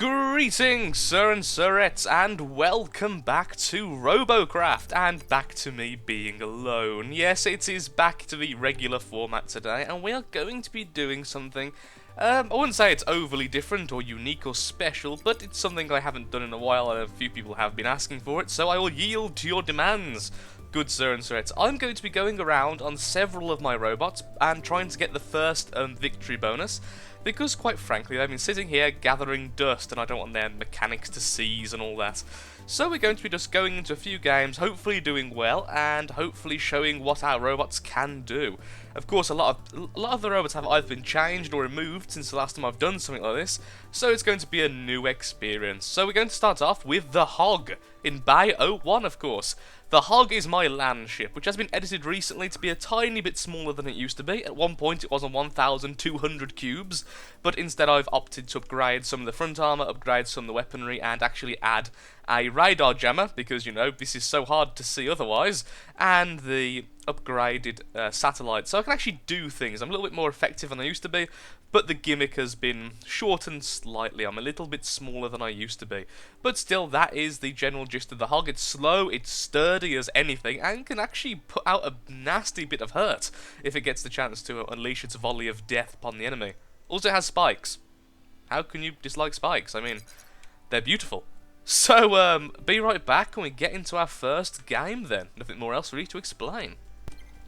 Greetings, sir and sirettes, and welcome back to Robocraft, and back to me being alone. Yes, it is back to the regular format today, and we are going to be doing something, I wouldn't say it's overly different or unique or special, but it's something I haven't done in a while, and a few people have been asking for it, so I will yield to your demands. Good sir and sirettes, I'm going to be going around on several of my robots and trying to get the first victory bonus, because quite frankly they've been sitting here gathering dust and I don't want their mechanics to seize and all that. So we're going to be just going into a few games, hopefully doing well, and hopefully showing what our robots can do. Of course, a lot of the robots have either been changed or removed since the last time I've done something like this, so it's going to be a new experience. So we're going to start off with the Hog, in Bay 01 of course. The Hog is my land ship, which has been edited recently to be a tiny bit smaller than it used to be. At one point it was on 1,200 cubes, but instead I've opted to upgrade some of the front armour, upgrade some of the weaponry, and actually add a radar jammer, because, you know, this is so hard to see otherwise, and the upgraded satellite, so I can actually do things. I'm a little bit more effective than I used to be, but the gimmick has been shortened slightly. I'm a little bit smaller than I used to be, but still, that is the general gist of the Hog. It's slow, it's sturdy as anything, and can actually put out a nasty bit of hurt if it gets the chance to unleash its volley of death upon the enemy. Also has spikes. How can you dislike spikes? I mean, they're beautiful. So, be right back when we get into our first game then. Nothing more else really to explain.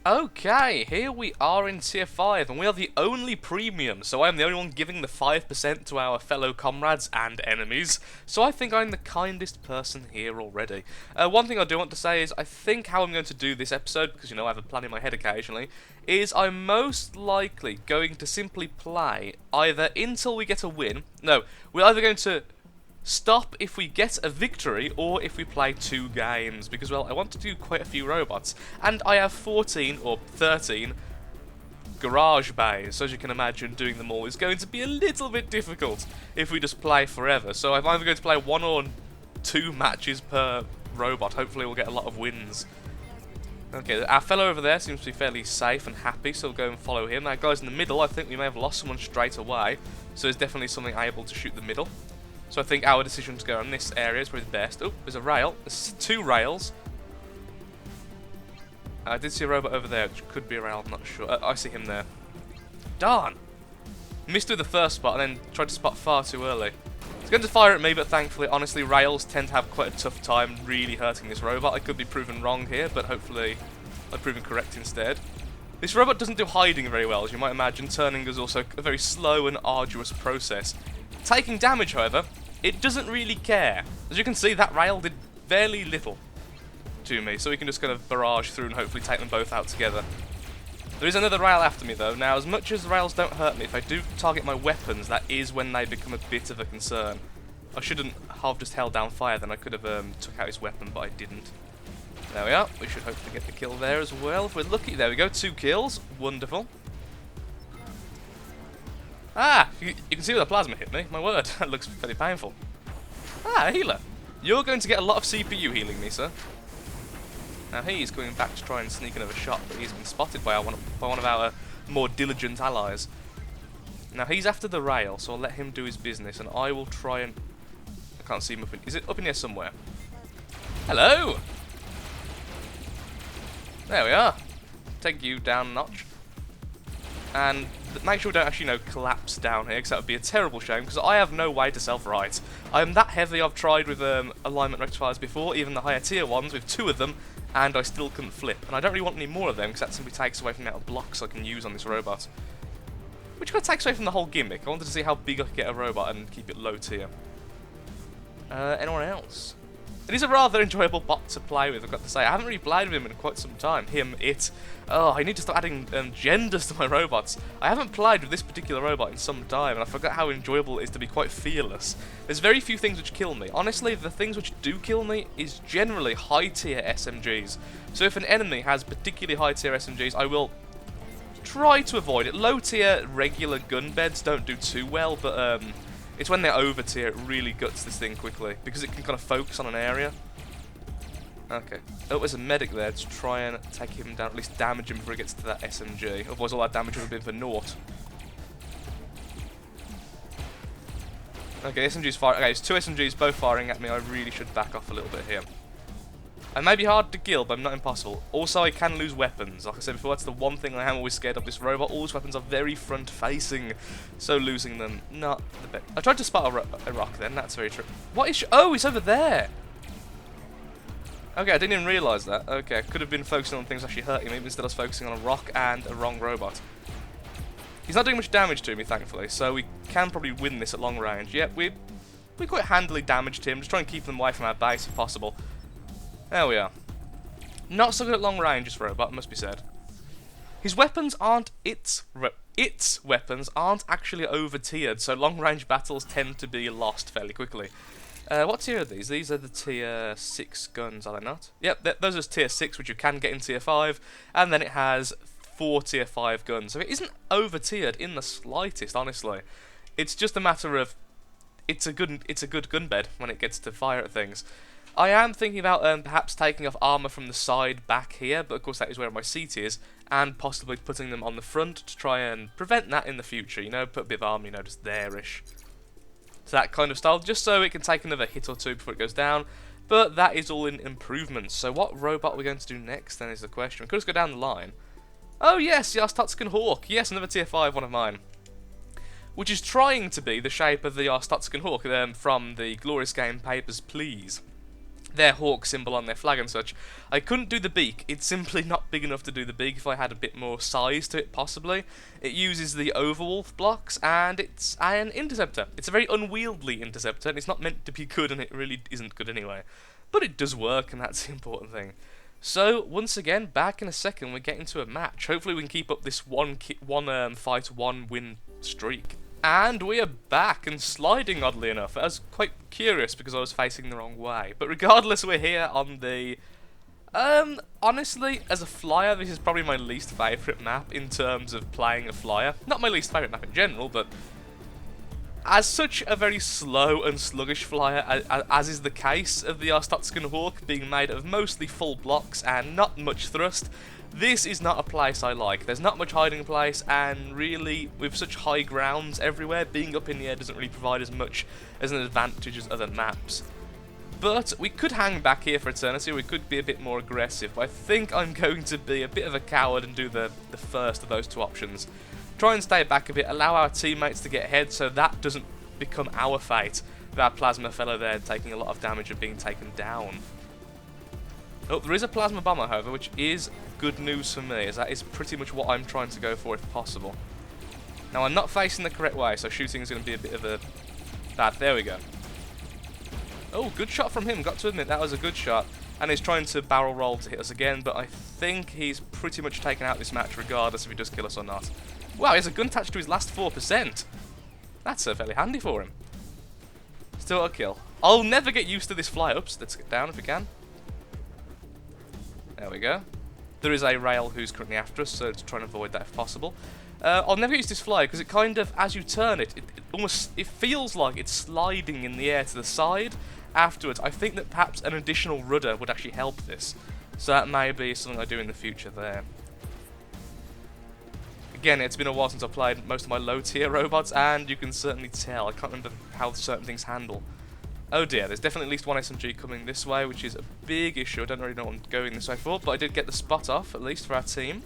Okay, here we are in Tier 5, and we are the only premium, so I am the only one giving the 5% to our fellow comrades and enemies, so I think I'm the kindest person here already. One thing I do want to say is, I think how I'm going to do this episode, because, you know, I have a plan in my head occasionally, is I'm most likely going to simply play either until we get a win. No, we're either going to stop if we get a victory or if we play 2 games, because, well, I want to do quite a few robots, and I have 14 or 13 garage bays, so as you can imagine, doing them all is going to be a little bit difficult if we just play forever. So I'm either going to play 1 or 2 matches per robot. Hopefully we'll get a lot of wins. Okay, our fellow over there seems to be fairly safe and happy, so we'll go and follow him. Our guys in the middle, I think we may have lost someone straight away, so there's definitely something able to shoot the middle. So I think our decision to go on this area is probably the best. Oh, there's a rail. There's 2 rails. I did see a robot over there, which could be a rail, I'm not sure. I see him there. Darn! Missed with the first spot and then tried to spot far too early. It's going to fire at me, but thankfully, honestly, rails tend to have quite a tough time really hurting this robot. I could be proven wrong here, but hopefully I'm proven correct instead. This robot doesn't do hiding very well, as you might imagine. Turning is also a very slow and arduous process. Taking damage, however, it doesn't really care. As you can see, that rail did fairly little to me, so we can just kind of barrage through and hopefully take them both out together. There is another rail after me, though. Now, as much as the rails don't hurt me, if I do target my weapons, that is when they become a bit of a concern. I shouldn't have just held down fire, then I could have took out his weapon, but I didn't. There we are. We should hopefully get the kill there as well, if we're lucky. There we go, 2 kills. Wonderful. Ah! You can see where the plasma hit me. My word, that looks fairly painful. Ah, a healer. You're going to get a lot of CPU healing me, sir. Now he's going back to try and sneak another shot, but he's been spotted by one of our more diligent allies. Now he's after the rail, so I'll let him do his business, and I will try and... I can't see him up in... Is it up in here somewhere? Hello! There we are. Take you down a notch. And make sure we don't actually, you know, collapse down here, because that would be a terrible shame, because I have no way to self-right. I am that heavy. I've tried with alignment rectifiers before, even the higher tier ones, with 2 of them, and I still couldn't flip. And I don't really want any more of them, because that simply takes away from the amount of blocks I can use on this robot. Which kind of takes away from the whole gimmick. I wanted to see how big I could get a robot and keep it low tier. Anyone else? It is a rather enjoyable bot to play with, I've got to say. I haven't really played with him in quite some time. Him, it. Oh, I need to start adding genders to my robots. I haven't played with this particular robot in some time, and I forgot how enjoyable it is to be quite fearless. There's very few things which kill me. Honestly, the things which do kill me is generally high-tier SMGs. So if an enemy has particularly high-tier SMGs, I will try to avoid it. Low-tier regular gun beds don't do too well, but it's when they're over tier it really guts this thing quickly, because it can kind of focus on an area. Okay. Oh, there's a medic there to try and take him down, at least damage him before he gets to that SMG. Otherwise all that damage would have been for naught. Okay, SMG's firing. Okay, it's two SMGs both firing at me. I really should back off a little bit here. I may be hard to kill, but I'm not impossible. Also, I can lose weapons. Like I said before, that's the one thing I am always scared of this robot. All his weapons are very front-facing, so losing them, not the best. I tried to spot a rock then, that's very true. What is... Oh, he's over there! Okay, I didn't even realise that. Okay, I could have been focusing on things actually hurting me, but instead I was focusing on a rock and a wrong robot. He's not doing much damage to me, thankfully, so we can probably win this at long range. Yep, we quite handily damaged him. Just try and keep them away from our base if possible. There we are. Not so good at long range, this robot, must be said. His weapons aren't its weapons aren't actually over-tiered, so long range battles tend to be lost fairly quickly. What tier are these? These are the tier 6 guns, are they not? Yep, those are tier 6, which you can get in tier 5, and then it has 4 tier 5 guns. So it isn't over-tiered in the slightest, honestly. It's just a matter of it's a good gun bed when it gets to fire at things. I am thinking about perhaps taking off armour from the side back here, but of course that is where my seat is, and possibly putting them on the front to try and prevent that in the future, you know, put a bit of armour, you know, just there-ish. So that kind of style, just so it can take another hit or two before it goes down, but that is all in improvements. So what robot are we going to do next, then, is the question. We could just go down the line. Oh yes, the Arstotzkan Hawk, yes, another tier 5 one of mine. Which is trying to be the shape of the Arstotzkan Hawk from the Glorious Game Papers, Please. Their hawk symbol on their flag and such. I couldn't do the beak. It's simply not big enough to do the beak if I had a bit more size to it, possibly. It uses the overwolf blocks, and it's an interceptor. It's a very unwieldy interceptor, and it's not meant to be good, and it really isn't good anyway. But it does work, and that's the important thing. So, once again, back in a second, we get into a match. Hopefully we can keep up this one fight, one win streak. And we are back and sliding, oddly enough. I was quite curious because I was facing the wrong way. But regardless, we're here on the... honestly, as a flyer, this is probably my least favourite map in terms of playing a flyer. Not my least favourite map in general, but... As such a very slow and sluggish flyer, as is the case of the Arstotzkan Hawk, being made of mostly full blocks and not much thrust, this is not a place I like. There's not much hiding place, and really, with such high grounds everywhere, being up in the air doesn't really provide as much as an advantage as other maps. But we could hang back here for eternity, we could be a bit more aggressive, but I think I'm going to be a bit of a coward and do the first of those two options. Try and stay back a bit, allow our teammates to get ahead so that doesn't become our fate, with our plasma fellow there taking a lot of damage and being taken down. Oh, there is a plasma bomber, however, which is good news for me, as that is pretty much what I'm trying to go for if possible. Now, I'm not facing the correct way, so shooting is going to be a bit of a bad. There we go. Oh, good shot from him, got to admit, that was a good shot. And he's trying to barrel roll to hit us again, but I think he's pretty much taken out this match regardless if he does kill us or not. Wow, he has a gun attached to his last 4%. That's fairly handy for him. Still a kill. I'll never get used to this fly ups. Let's get down if we can. There we go. There is a rail who's currently after us, so to try and avoid that if possible. I'll never use this fly because it kind of, as you turn it, it feels like it's sliding in the air to the side afterwards. I think that perhaps an additional rudder would actually help this. So that may be something I do in the future there. Again, it's been a while since I've played most of my low tier robots, and you can certainly tell. I can't remember how certain things handle. Oh dear, there's definitely at least one SMG coming this way, which is a big issue. I don't really know what I'm going this way for, but I did get the spot off, at least for our team.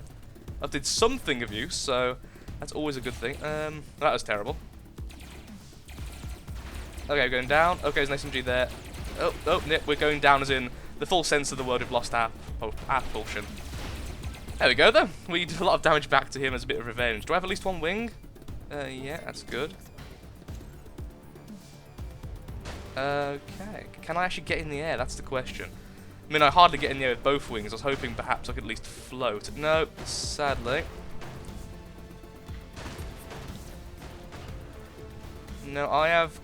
I did something of use, so that's always a good thing. That was terrible. Okay, we're going down. Okay, there's an SMG there. Oh, we're going down as in the full sense of the word. We've lost our propulsion. There we go, though. We did a lot of damage back to him as a bit of revenge. Do I have at least one wing? Yeah, that's good. Okay, can I actually get in the air? That's the question. I mean, I hardly get in the air with both wings. I was hoping perhaps I could at least float. No, sadly. No, I have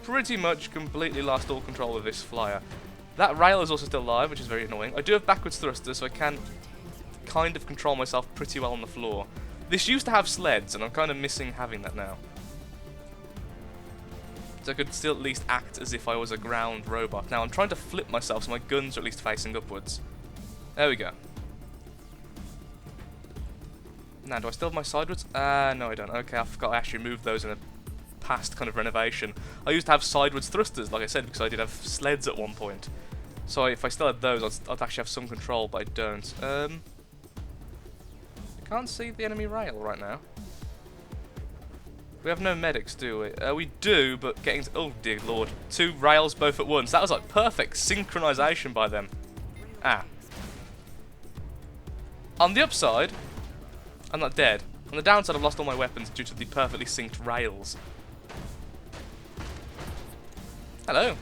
pretty much completely lost all control of this flyer. That rail is also still live, which is very annoying. I do have backwards thrusters, so I can kind of control myself pretty well on the floor. This used to have sleds, and I'm kind of missing having that now. So I could still at least act as if I was a ground robot. Now I'm trying to flip myself so my guns are at least facing upwards. There we go. Now, do I still have my sidewards? No I don't. Okay, I forgot I actually moved those in a past kind of renovation. I used to have sideways thrusters, like I said, because I did have sleds at one point. So if I still had those, I'd actually have some control, but I don't. I can't see the enemy rail right now. We have no medics, do we? We do, but getting to, oh dear lord, 2 rails both at once. That was like perfect synchronization by them. Ah. On the upside, I'm not dead. On the downside, I've lost all my weapons due to the perfectly synced rails. Hello.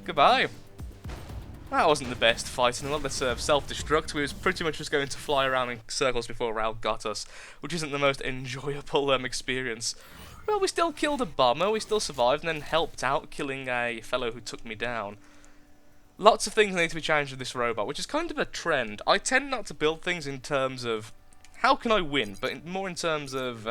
Goodbye. That wasn't the best fight in the world. Let's self-destruct. We was pretty much just going to fly around in circles before Rail got us, which isn't the most enjoyable experience. Well, we still killed a bomber, we still survived, and then helped out killing a fellow who took me down. Lots of things need to be changed with this robot, which is kind of a trend. I tend not to build things in terms of how can I win, but more in terms of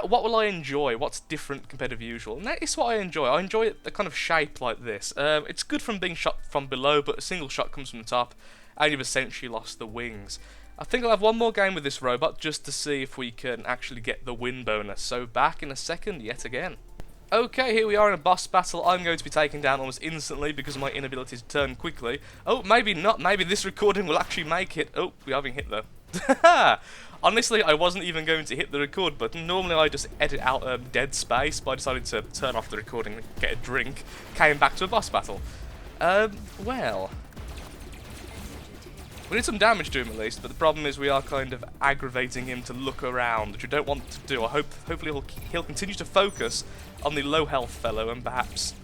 what will I enjoy? What's different compared to usual? And that is what I enjoy. I enjoy the kind of shape like this. It's good from being shot from below, but a single shot comes from the top, and you've essentially lost the wings. I think I'll have one more game with this robot just to see if we can actually get the win bonus. So back in a second yet again. Okay, here we are in a boss battle. I'm going to be taken down almost instantly because of my inability to turn quickly. Oh, maybe not. Maybe this recording will actually make it. Oh, we are being hit though. Honestly, I wasn't even going to hit the record button. Normally I just edit out dead space, but I decided to turn off the recording and get a drink. Came back to a boss battle. Well... we did some damage to him at least, but the problem is we are kind of aggravating him to look around, which we don't want to do. Hopefully he'll continue to focus on the low health fellow and perhaps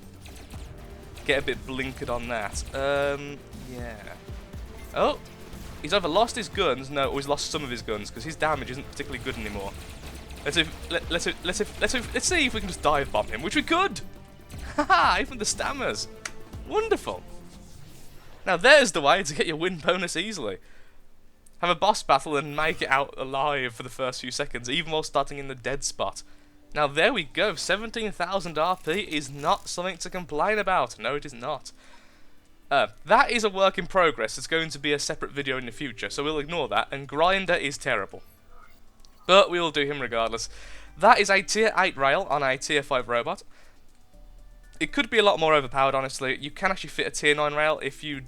get a bit blinkered on that. Yeah. Oh! He's either lost his guns, or he's lost some of his guns, because his damage isn't particularly good anymore. Let's see if we can just dive bomb him, which we could! Haha, even the stammers! Wonderful! Now there's the way to get your win bonus easily. Have a boss battle and make it out alive for the first few seconds, even while starting in the dead spot. Now there we go, 17,000 RP is not something to complain about. No, it is not. That is a work in progress. It's going to be a separate video in the future, so we'll ignore that. And Grinder is terrible. But we will do him regardless. That is a tier 8 rail on a tier 5 robot. It could be a lot more overpowered, honestly. You can actually fit a tier 9 rail if you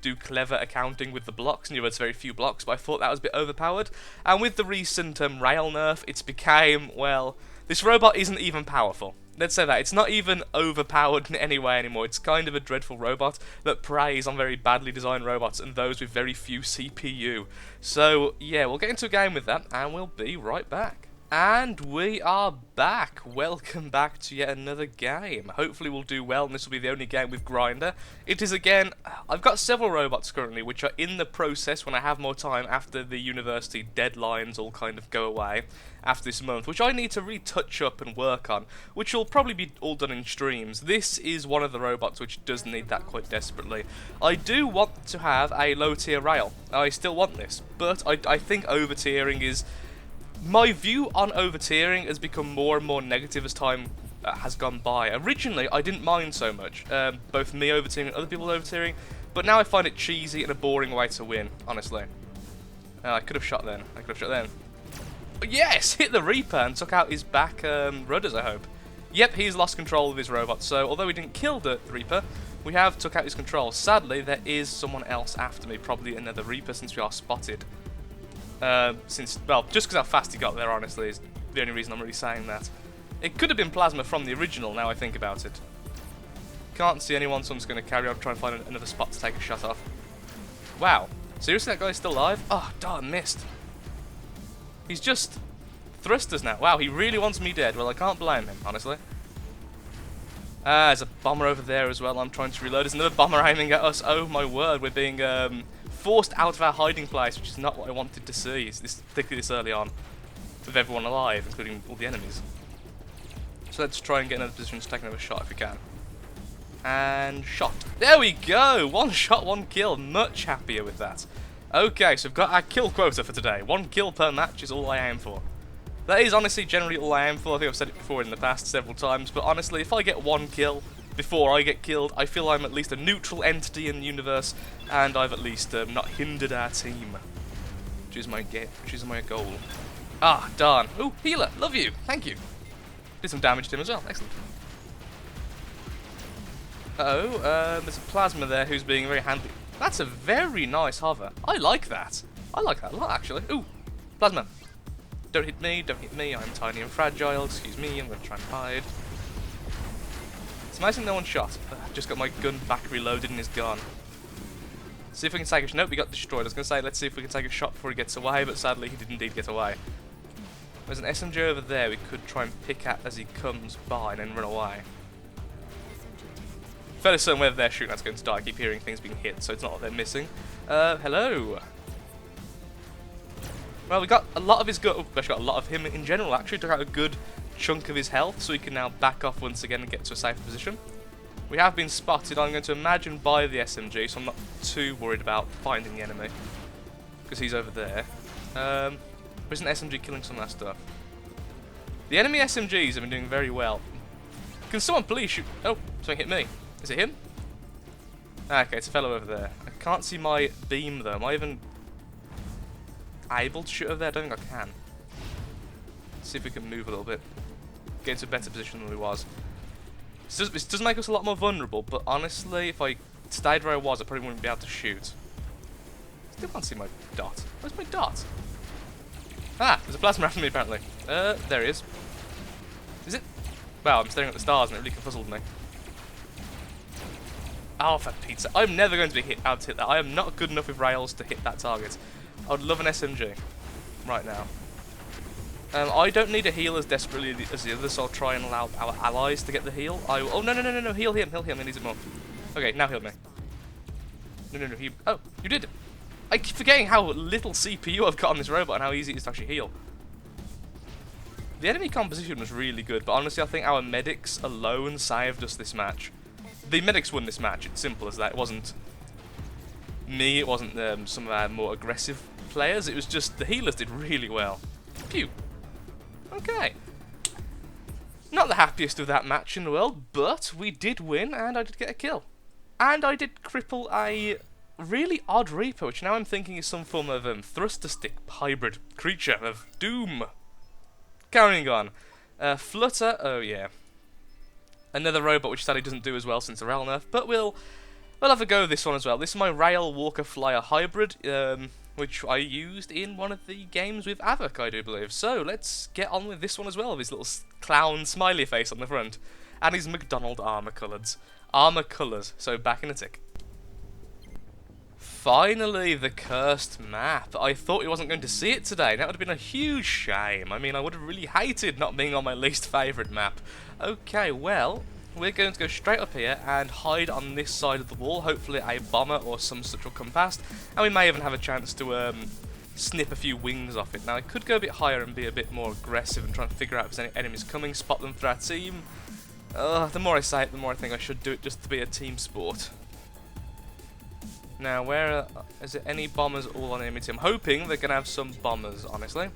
do clever accounting with the blocks, and you have very few blocks, but I thought that was a bit overpowered. And with the recent rail nerf, it's became, well, this robot isn't even powerful. Let's say that. It's not even overpowered in any way anymore. It's kind of a dreadful robot that preys on very badly designed robots and those with very few CPU. So, yeah, we'll get into a game with that, and we'll be right back. And we are back. Welcome back to yet another game. Hopefully we'll do well, and this will be the only game with Grinder. It is again, I've got several robots currently which are in the process when I have more time after the university deadlines all kind of go away after this month, which I need to retouch up and work on, which will probably be all done in streams. This is one of the robots which does need that quite desperately. I do want to have a low tier rail. I still want this, but I think over tiering is... my view on over-tiering has become more and more negative as time has gone by. Originally, I didn't mind so much, both me over-tiering and other people over-tiering, but now I find it cheesy and a boring way to win, honestly. I could have shot then. But yes! Hit the Reaper and took out his back rudders, I hope. Yep, he's lost control of his robot, so although we didn't kill the Reaper, we have took out his control. Sadly, there is someone else after me, probably another Reaper since we are spotted. Well, just because how fast he got there, honestly, is the only reason I'm really saying that. It could have been Plasma from the original, now I think about it. Can't see anyone, so I'm just going to carry on trying to find another spot to take a shot off. Wow. Seriously, that guy's still alive? Oh, darn, missed. He's just thrusters now. Wow, he really wants me dead. Well, I can't blame him, honestly. There's a bomber over there as well. I'm trying to reload. There's another bomber aiming at us. Oh, my word. We're being... forced out of our hiding place, which is not what I wanted to see, particularly this early on, with everyone alive, including all the enemies. So let's try and get another position to take another shot if we can. And shot. There we go! 1 shot, 1 kill. Much happier with that. Okay, so we've got our kill quota for today. 1 kill per match is all I aim for. That is honestly generally all I aim for. I think I've said it before in the past several times, but honestly, if I get 1 kill before I get killed, I feel I'm at least a neutral entity in the universe, and I've at least not hindered our team, which is my goal. Ah, darn. Ooh, healer. Love you. Thank you. Did some damage to him as well. Excellent. There's a plasma there who's being very handy. That's a very nice hover. I like that. I like that a lot, actually. Ooh, plasma. Don't hit me, don't hit me. I'm tiny and fragile. Excuse me, I'm going to try and hide. It's amazing no one shot. Just got my gun back reloaded and is gone. See if we can take a shot. Nope, we got destroyed. I was going to say, let's see if we can take a shot before he gets away, but sadly he did indeed get away. There's an SMG over there we could try and pick at as he comes by and then run away. Fairly certain whether they're shooting, that's going to die. I keep hearing things being hit, so it's not that they're missing. Hello. Well, we got a lot of his gun. Oh, we actually got a lot of him in general, actually. Took out a good chunk of his health, so he can now back off once again and get to a safer position. We have been spotted, I'm going to imagine, by the SMG, so I'm not too worried about finding the enemy. Because he's over there. There's an SMG killing some of that stuff. The enemy SMGs have been doing very well. Can someone please shoot? Oh, something hit me. Is it him? Okay, it's a fellow over there. I can't see my beam though. Am I even able to shoot over there? I don't think I can. Let's see if we can move a little bit. Get into a better position than we was. This does make us a lot more vulnerable, but honestly, if I stayed where I was, I probably wouldn't be able to shoot. Still can't see my dot. Where's my dot? Ah, there's a plasma after me apparently. There he is. Is it? Wow, I'm staring at the stars and it really confuzzled me. Oh, for pizza. I'm never going to be able to hit that. I am not good enough with rails to hit that target. I would love an SMG right now. I don't need a heal as desperately as the others, so I'll try and allow our allies to get the heal. Oh, no, heal him, he needs it more. Okay, now heal me. No, oh, you did. I keep forgetting how little CPU I've got on this robot and how easy it is to actually heal. The enemy composition was really good, but honestly I think our medics alone saved us this match. The medics won this match, it's simple as that. It wasn't me, it wasn't some of our more aggressive players, it was just the healers did really well. Phew. Okay. Not the happiest of that match in the world, but we did win and I did get a kill. And I did cripple a really odd Reaper, which now I'm thinking is some form of thruster stick hybrid creature of doom. Carrying on. Flutter, oh yeah. Another robot which sadly doesn't do as well since the rail nerf, but we'll have a go with this one as well. This is my Rail Walker Flyer hybrid, which I used in one of the games with Avok, I do believe. So let's get on with this one as well, with his little clown smiley face on the front. And his McDonald armour colours. Armour colours, so back in a tick. Finally, the cursed map. I thought we wasn't going to see it today. That would have been a huge shame. I mean, I would have really hated not being on my least favourite map. Okay, well, we're going to go straight up here and hide on this side of the wall. Hopefully a bomber or some such will come past. And we may even have a chance to snip a few wings off it. Now, I could go a bit higher and be a bit more aggressive and try and figure out if there's any enemies coming, spot them for our team. The more I say it, the more I think I should do it just to be a team sport. Now, where is there any bombers all on enemy team? I'm hoping they're going to have some bombers, honestly.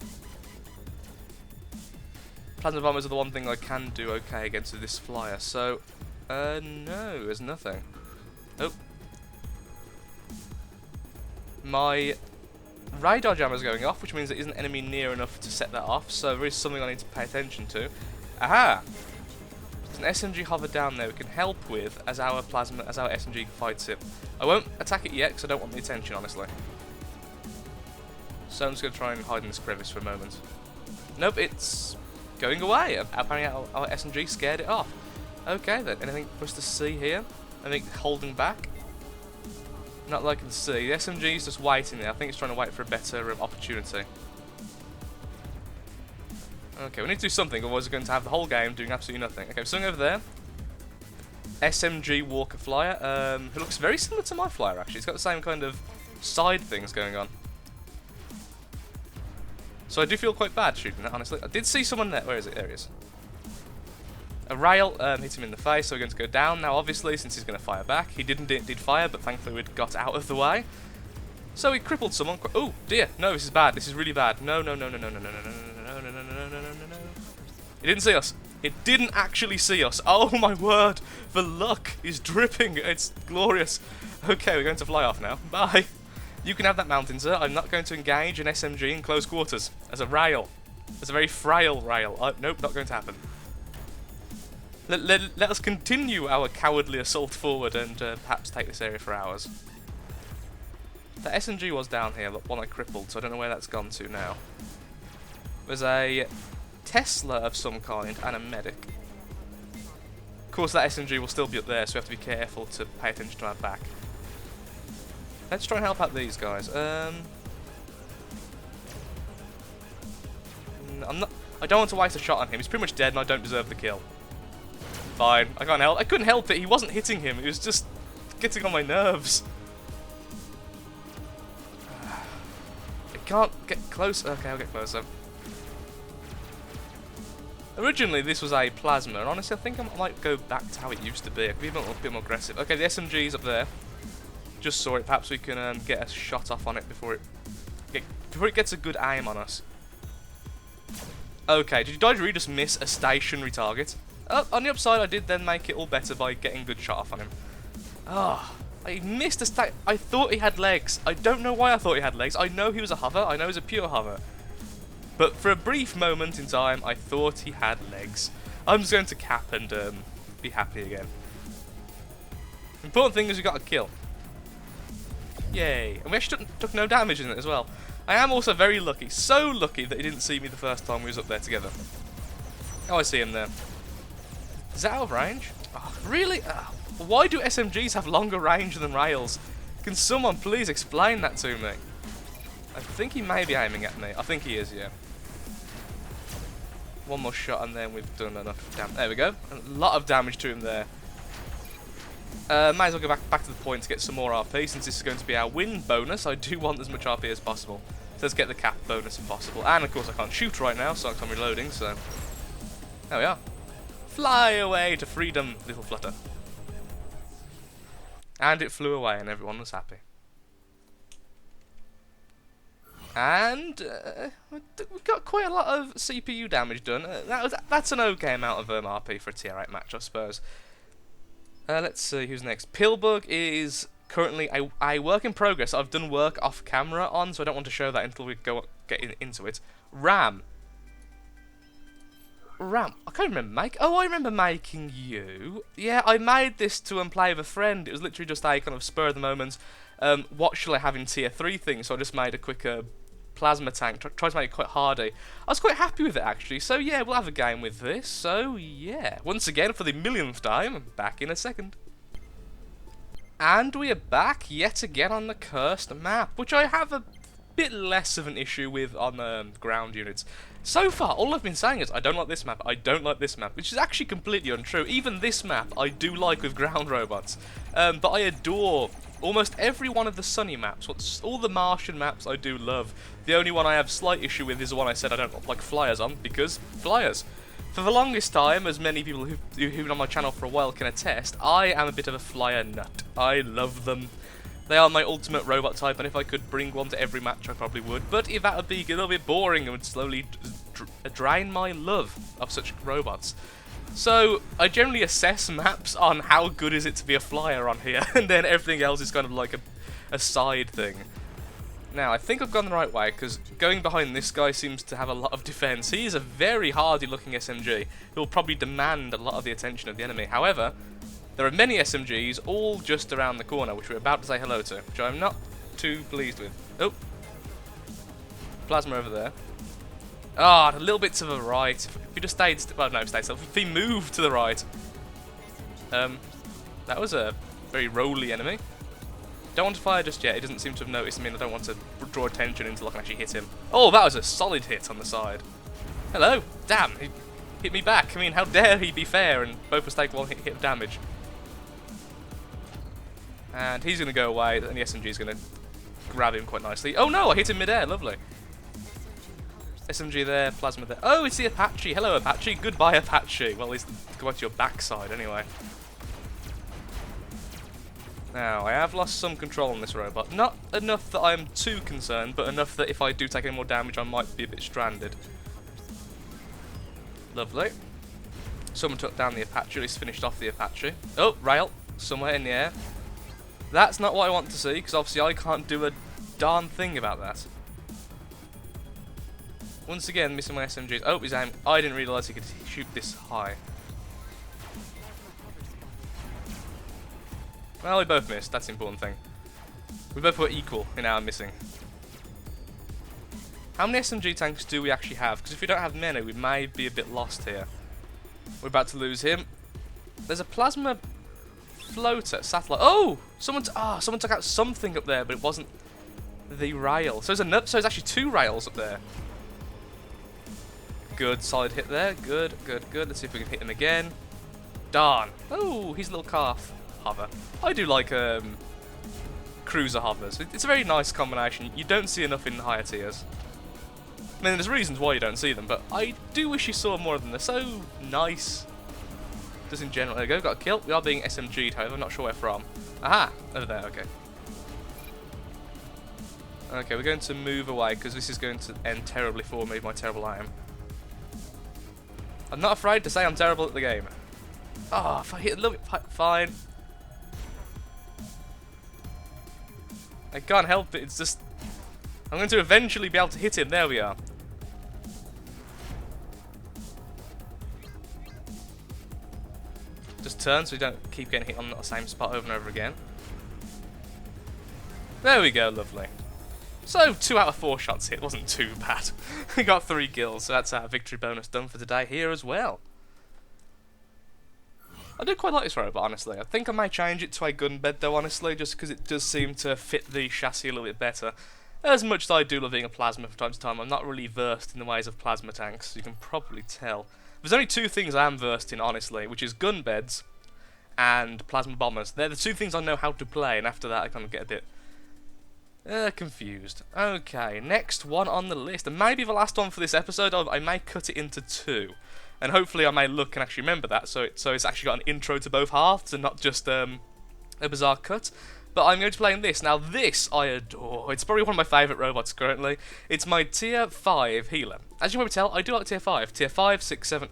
Plasma bombers are the one thing I can do okay against this flyer, so... no, there's nothing. Oh. My radar jammer's going off, which means there isn't an enemy near enough to set that off, so there is something I need to pay attention to. Aha! There's an SMG hover down there we can help with as our SMG fights it. I won't attack it yet because I don't want the attention, honestly. So I'm just going to try and hide in this crevice for a moment. Nope, it's going away. Apparently our SMG scared it off. Okay then, anything for us to see here? Anything holding back? Not that I can see. The SMG is just waiting there. I think it's trying to wait for a better opportunity. Okay, we need to do something, otherwise we're going to have the whole game doing absolutely nothing. Okay, something over there. SMG Walker Flyer, who looks very similar to my flyer actually. It's got the same kind of side things going on. So I do feel quite bad shooting that, honestly. I did see someone there. Where is it? There he is. A rail hit him in the face, so we're going to go down now, obviously, since he's going to fire back. He did fire, but thankfully we'd got out of the way. So he crippled someone. Oh dear, no, this is bad. This is really bad. No. It didn't see us. It didn't actually see us. Oh my word. The luck is dripping. It's glorious. Okay, we're going to fly off now. Bye. You can have that mountain, sir. I'm not going to engage an SMG in close quarters. As a rail. It's a very frail rail. Nope, not going to happen. Let us continue our cowardly assault forward and perhaps take this area for hours. The SMG was down here, but one I crippled, so I don't know where that's gone to now. There's a Tesla of some kind and a medic. Of course, that SMG will still be up there, so we have to be careful to pay attention to our back. Let's try and help out these guys. I don't want to waste a shot on him. He's pretty much dead, and I don't deserve the kill. Fine, I can't help. I couldn't help it. He wasn't hitting him. It was just getting on my nerves. I can't get close. Okay, I'll get closer. Originally, this was a plasma, and honestly, I think I might go back to how it used to be. I could be a bit more aggressive. Okay, the SMG's up there. Just saw it. Perhaps we can get a shot off on it before it gets a good aim on us. Okay, did you really just miss a stationary target? Oh, on the upside, I did then make it all better by getting a good shot off on him. Ah. I missed a I thought he had legs. I don't know why I thought he had legs. I know he was a hover. I know he was a pure hover. But for a brief moment in time, I thought he had legs. I'm just going to cap and be happy again. Important thing is we got a kill. Yay. And we actually took no damage in it as well. I am also very lucky. So lucky that he didn't see me the first time we was up there together. Oh, I see him there. Is that out of range? Oh, really? Why do SMGs have longer range than rails? Can someone please explain that to me? I think he may be aiming at me. I think he is, yeah. One more shot and then we've done enough damage. There we go. A lot of damage to him there. Might as well go back to the point to get some more RP since this is going to be our win bonus. I do want as much RP as possible. So let's get the cap bonus if possible. And of course I can't shoot right now, so I'm reloading, so... There we are. Fly away to freedom, little flutter. And it flew away and everyone was happy. And we got quite a lot of CPU damage done. That's an okay amount of RP for a tier 8 match, I suppose. Let's see who's next. Pillbug is currently a work in progress. I've done work off camera on, so I don't want to show that until we get into it. Ram. I can't remember I remember making you. Yeah, I made this to play with a friend. It was literally just a kind of spur of the moment. What shall I have in tier 3 thing? So I just made a quick plasma tank. Tried to make it quite hardy. I was quite happy with it actually. So yeah, we'll have a game with this. So yeah, once again for the millionth time, back in a second. And we are back yet again on the cursed map, which I have a bit less of an issue with on ground units. So far, all I've been saying is, I don't like this map, I don't like this map, which is actually completely untrue. Even this map, I do like with ground robots. But I adore almost every one of the sunny maps. All the Martian maps I do love. The only one I have slight issue with is the one I said I don't like flyers on, because flyers. For the longest time, as many people who've been on my channel for a while can attest, I am a bit of a flyer nut. I love them. They are my ultimate robot type, and if I could bring one to every match, I probably would. But if that would be a little bit boring, it would slowly drain my love of such robots. So, I generally assess maps on how good is it to be a flyer on here, and then everything else is kind of like a side thing. Now, I think I've gone the right way, because going behind this guy seems to have a lot of defense. He is a very hardy-looking SMG, who will probably demand a lot of the attention of the enemy. However, there are many SMGs all just around the corner, which we're about to say hello to, which I'm not too pleased with. Oh. Plasma over there. Ah, a little bit to the right. If we just stayed still, if we moved to the right. That was a very roly enemy. Don't want to fire just yet, he doesn't seem to have noticed me, and I don't want to draw attention until I can actually hit him. Oh, that was a solid hit on the side. Hello. Damn, he hit me back. I mean, how dare he be fair and both us take one hit of damage. And he's going to go away, and the SMG's going to grab him quite nicely. Oh no, I hit him mid-air, lovely. SMG there, plasma there. Oh, it's the Apache. Hello, Apache. Goodbye, Apache. Well, at least go back to your backside anyway. Now, I have lost some control on this robot. Not enough that I'm too concerned, but enough that if I do take any more damage, I might be a bit stranded. Lovely. Someone took down the Apache, at least finished off the Apache. Oh, rail. Somewhere in the air. That's not what I want to see, because obviously I can't do a darn thing about that. Once again, missing my SMGs. Oh, his aim. I didn't realise he could shoot this high. Well, we both missed. That's the important thing. We both were equal in our missing. How many SMG tanks do we actually have? Because if we don't have many, we may be a bit lost here. We're about to lose him. There's a plasma floater, satellite. Oh! Someone took out something up there, but it wasn't the rail. So there's actually 2 rails up there. Good, solid hit there. Good, good, good. Let's see if we can hit him again. Darn. Oh, he's a little calf hover. I do like cruiser hovers. It's a very nice combination. You don't see enough in higher tiers. I mean, there's reasons why you don't see them, but I do wish you saw more of them. They're so nice. Just in general. There we go, got a kill. We are being SMG'd, however, I'm not sure where from. Aha! Over there, okay. Okay, we're going to move away, because this is going to end terribly for me, my terrible aim. I'm not afraid to say I'm terrible at the game. Oh, if I hit a little bit, fine. I can't help it, it's just... I'm going to eventually be able to hit him, there we are. Just turn so we don't keep getting hit on the same spot over and over again. There we go, lovely. So, 2 out of 4 shots hit, wasn't too bad. We got 3 kills, so that's our victory bonus done for today here as well. I do quite like this robot, honestly. I think I may change it to a gun bed, though, honestly, just because it does seem to fit the chassis a little bit better. As much as I do love being a plasma from time to time, I'm not really versed in the ways of plasma tanks, you can probably tell. There's only 2 things I am versed in, honestly, which is gun beds and plasma bombers. They're the 2 things I know how to play, and after that I kind of get a bit confused. Okay, next one on the list, and maybe the last one for this episode. I may cut it into 2, and hopefully I may look and actually remember that, so it's actually got an intro to both halves and not just a bizarre cut. But I'm going to play in this. Now this I adore. It's probably one of my favourite robots currently. It's my tier 5 healer. As you can probably tell, I do like tier 5. Tier 5, 6, 7...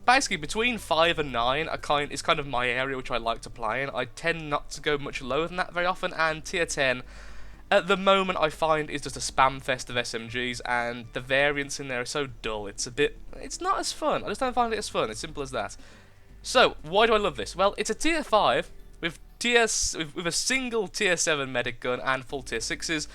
Basically, between 5 and 9 is kind of my area which I like to play in. I tend not to go much lower than that very often, and tier 10, at the moment, I find is just a spam fest of SMGs, and the variance in there is so dull. It's not as fun. I just don't find it as fun. It's simple as that. So, why do I love this? Well, it's a tier 5 with a single tier 7 medic gun and full tier 6s.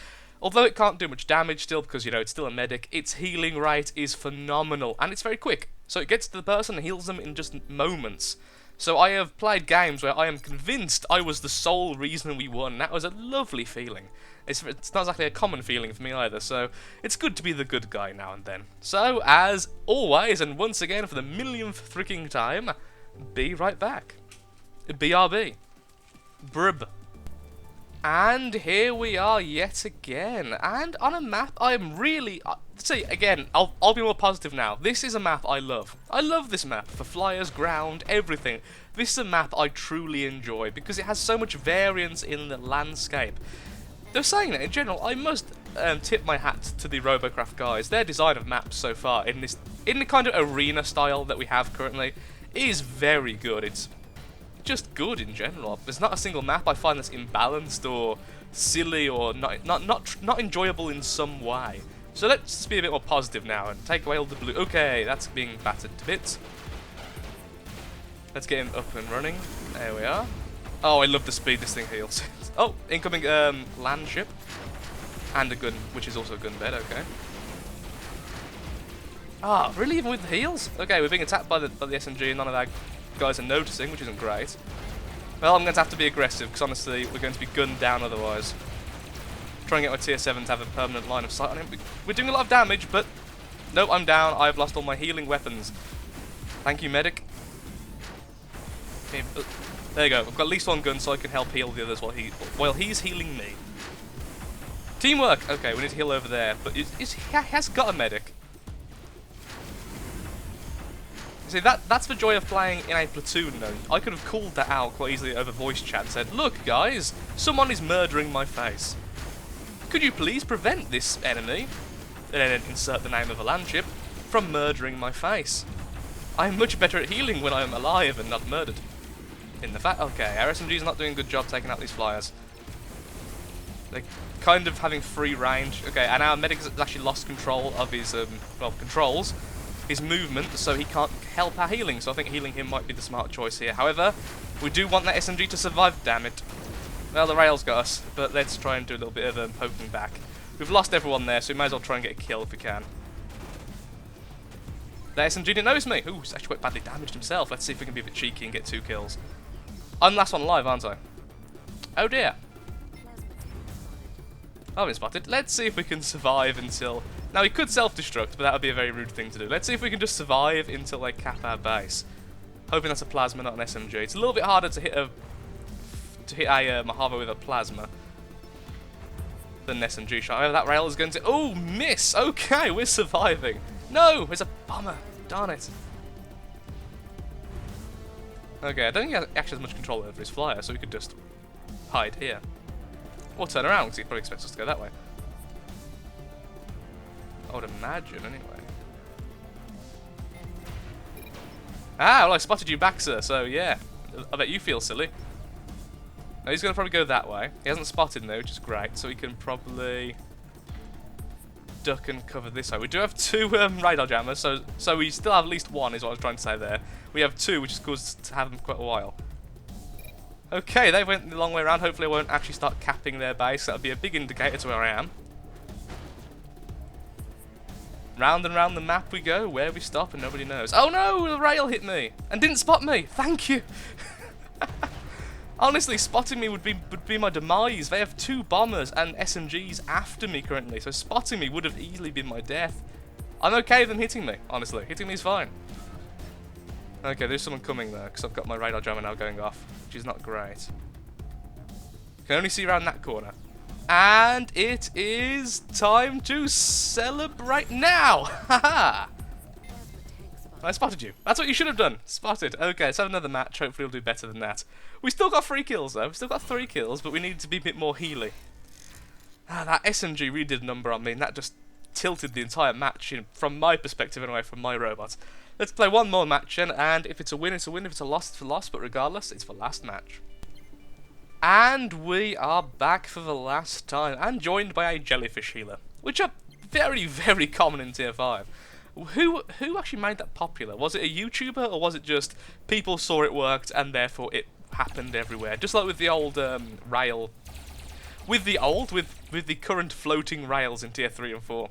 Although it can't do much damage still because, you know, it's still a medic, its healing rate is phenomenal, and it's very quick. So it gets to the person and heals them in just moments. So I have played games where I am convinced I was the sole reason we won. That was a lovely feeling. It's not exactly a common feeling for me either, so it's good to be the good guy now and then. So, as always, and once again for the millionth freaking time, be right back. BRB. Brb. And here we are yet again, and on a map I am really... see, again, I'll be more positive now. This is a map I love. I love this map, for flyers, ground, everything. This is a map I truly enjoy, because it has so much variance in the landscape. Though saying that, in general, I must tip my hat to the Robocraft guys. Their design of maps so far, in the kind of arena style that we have currently, is very good. It's just good in general. There's not a single map I find that's imbalanced or silly or not enjoyable in some way. So let's just be a bit more positive now and take away all the blue. Okay, that's being battered to bits. Let's get him up and running. There we are. Oh, I love the speed this thing heals. Oh, incoming land ship. And a gun, which is also a gun bed, okay. Ah, really? Even with the heals? Okay, we're being attacked by the SMG and none of our guys are noticing, which isn't great. Well, I'm going to have to be aggressive, because honestly, we're going to be gunned down otherwise. Trying to get my tier 7 to have a permanent line of sight on him. We're doing a lot of damage, but... nope, I'm down. I've lost all my healing weapons. Thank you, medic. Okay, there you go. I've got at least one gun, so I can help heal the others while he's healing me. Teamwork! Okay, we need to heal over there, but he has got a medic. See, that's the joy of playing in a platoon, though. I could have called that out quite easily over voice chat and said, look, guys, someone is murdering my face. Could you please prevent this enemy, and then insert the name of a land ship, from murdering my face? I am much better at healing when I am alive and not murdered. In the fact, okay, our SMG is not doing a good job taking out these flyers. Like, kind of having free range. Okay, and our medic has actually lost control of his, well, controls his movement, so he can't help our healing. So I think healing him might be the smart choice here. However, we do want that SMG to survive, damn it. Well, the rail's got us, but let's try and do a little bit of poking back. We've lost everyone there, so we might as well try and get a kill if we can. The SMG didn't notice me. Ooh, he's actually quite badly damaged himself. Let's see if we can be a bit cheeky and get 2 kills. I'm the last one alive, aren't I? Oh dear. I've been spotted. Let's see if we can survive until... Now, we could self-destruct, but that would be a very rude thing to do. Let's see if we can just survive until they cap our base. Hoping that's a plasma, not an SMG. It's a little bit harder to hit a Mojave with a plasma than an SMG shot. However, that rail is going to... Oh, miss! Okay, we're surviving. No, there's a bomber. Darn it. Okay, I don't think he actually has much control over his flyer, so we could just hide here. Or turn around, because he probably expects us to go that way. I would imagine, anyway. Ah, well, I spotted you back, sir, so yeah. I bet you feel silly. Now, he's going to probably go that way. He hasn't spotted, though, which is great, so he can probably duck and cover this way. We do have 2 radar jammers, so we still have at least 1, is what I was trying to say there. We have 2, which is caused to have them quite a while. Okay, they went the long way around. Hopefully I won't actually start capping their base. That would be a big indicator to where I am. Round and round the map we go, where we stop and nobody knows. Oh no, the rail hit me and didn't spot me. Thank you. Honestly, spotting me would be my demise. They have 2 bombers and SMGs after me currently, so spotting me would have easily been my death. I'm okay with them hitting me, honestly. Hitting me is fine. Okay, there's someone coming there, because I've got my radar jammer now going off, which is not great. Can only see around that corner. And it is time to celebrate now! Haha! I spotted you. That's what you should have done. Spotted. Okay, let's have another match. Hopefully we'll do better than that. We still got 3 kills though. We've still got 3 kills, but we need to be a bit more healy. Ah, that SMG really did a number on me, and that just tilted the entire match, from my perspective anyway, from my robot. Let's play one more match then, and if it's a win, it's a win. If it's a loss, it's a loss, but regardless, it's the last match. And we are back for the last time, and joined by a jellyfish healer, which are very, very common in Tier 5. Who actually made that popular? Was it a YouTuber, or was it just people saw it worked and therefore it happened everywhere? Just like with the old rail, with the current floating rails in Tier 3 and 4.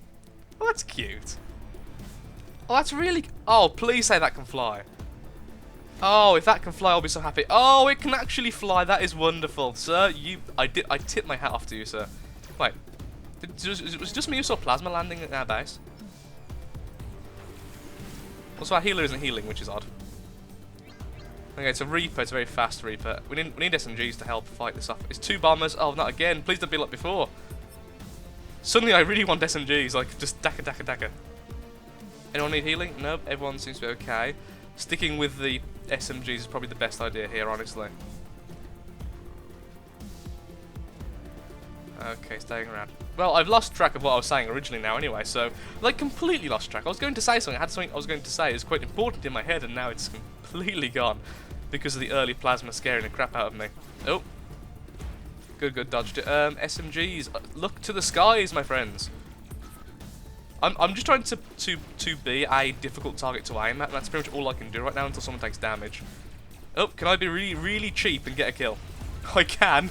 Oh, that's cute. Oh, that's really... Oh, please say that can fly. Oh, if that can fly, I'll be so happy. Oh, it can actually fly. That is wonderful, sir. I tip my hat off to you, sir. Wait, was it just me who saw plasma landing at our base? Also, our healer isn't healing, which is odd. Okay, it's a Reaper. It's a very fast Reaper. We need SMGs to help fight this off. It's 2 bombers. Oh, not again. Please don't be like before. Suddenly, I really want SMGs. Like, just daka, daka, daka. Anyone need healing? Nope. Everyone seems to be okay. Sticking with the SMGs is probably the best idea here, honestly. Okay, staying around. Well, I've lost track of what I was saying originally now anyway, so, like, completely lost track. I was going to say something, I had something I was going to say. It was quite important in my head, and now it's completely gone because of the early plasma scaring the crap out of me. Oh. Good, dodged it. SMGs, look to the skies, my friends. I'm just trying to be a difficult target to aim at, and that's pretty much all I can do right now until someone takes damage. Oh, can I be really, really cheap and get a kill? I can.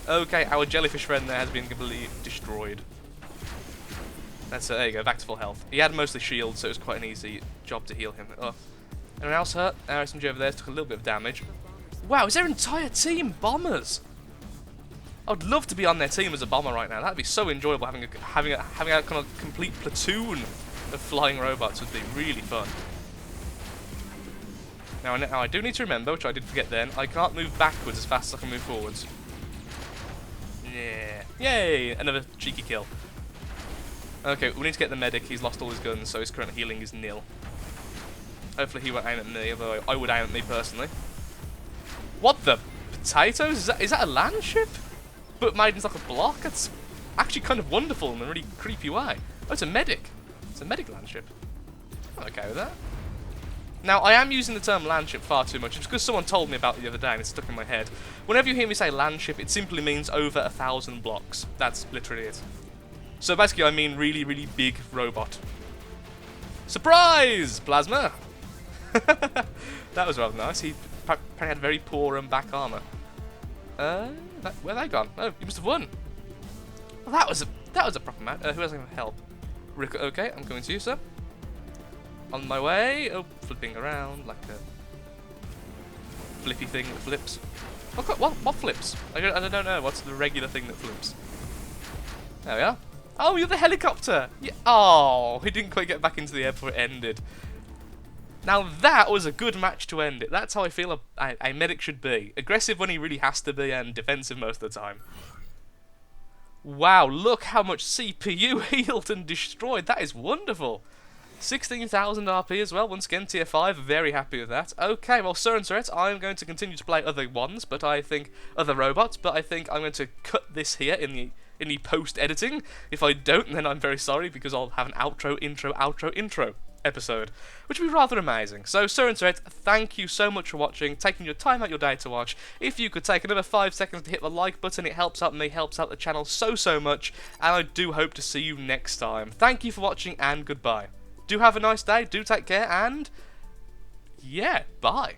Okay, our jellyfish friend there has been completely destroyed. That's it, there you go, back to full health. He had mostly shields, so it was quite an easy job to heal him. Oh. Anyone else hurt? Our SMG over there took a little bit of damage. Wow, is their entire team bombers? I would love to be on their team as a bomber right now. That'd be so enjoyable, having a kind of complete platoon of flying robots would be really fun. Now I do need to remember, which I did forget then, I can't move backwards as fast as I can move forwards. Yeah. Yay! Another cheeky kill. Okay, we need to get the medic. He's lost all his guns, so his current healing is nil. Hopefully he won't aim at me, although I would aim at me personally. What the potatoes? Is that a land ship? But made into like a block? That's actually kind of wonderful in a really creepy way. Oh, it's a medic. It's a medic land ship. I'm okay with that. Now, I am using the term landship far too much. It's because someone told me about it the other day and it's stuck in my head. Whenever you hear me say landship, it simply means over 1,000 blocks. That's literally it. So basically, I mean really, really big robot. Surprise! Plasma! That was rather nice. He apparently had very poor back armor. Where they gone? Oh, he must have won. Well, that was a proper match. Who else can help? Rick, okay, I'm coming to you, sir. On my way. Oh, flipping around like a flippy thing that flips. What flips? I don't know. What's the regular thing that flips? There we are. Oh, you're the helicopter. Yeah. Oh, he didn't quite get back into the air before it ended. Now that was a good match to end it. That's how I feel a medic should be. Aggressive when he really has to be, and defensive most of the time. Wow, look how much CPU healed and destroyed. That is wonderful. 16,000 RP as well, once again, tier 5, very happy with that. Okay, well, Sir and Sirette, I'm going to continue to play other ones, but I think, other robots, but I think I'm going to cut this here in the post-editing. If I don't, then I'm very sorry, because I'll have an outro, intro episode, which will be rather amazing. So, Sir and Sirette, thank you so much for watching, taking your time out your day to watch. If you could take another 5 seconds to hit the like button, it helps out me, helps out the channel so much, and I do hope to see you next time. Thank you for watching, and goodbye. Do have a nice day, do take care, and yeah, bye.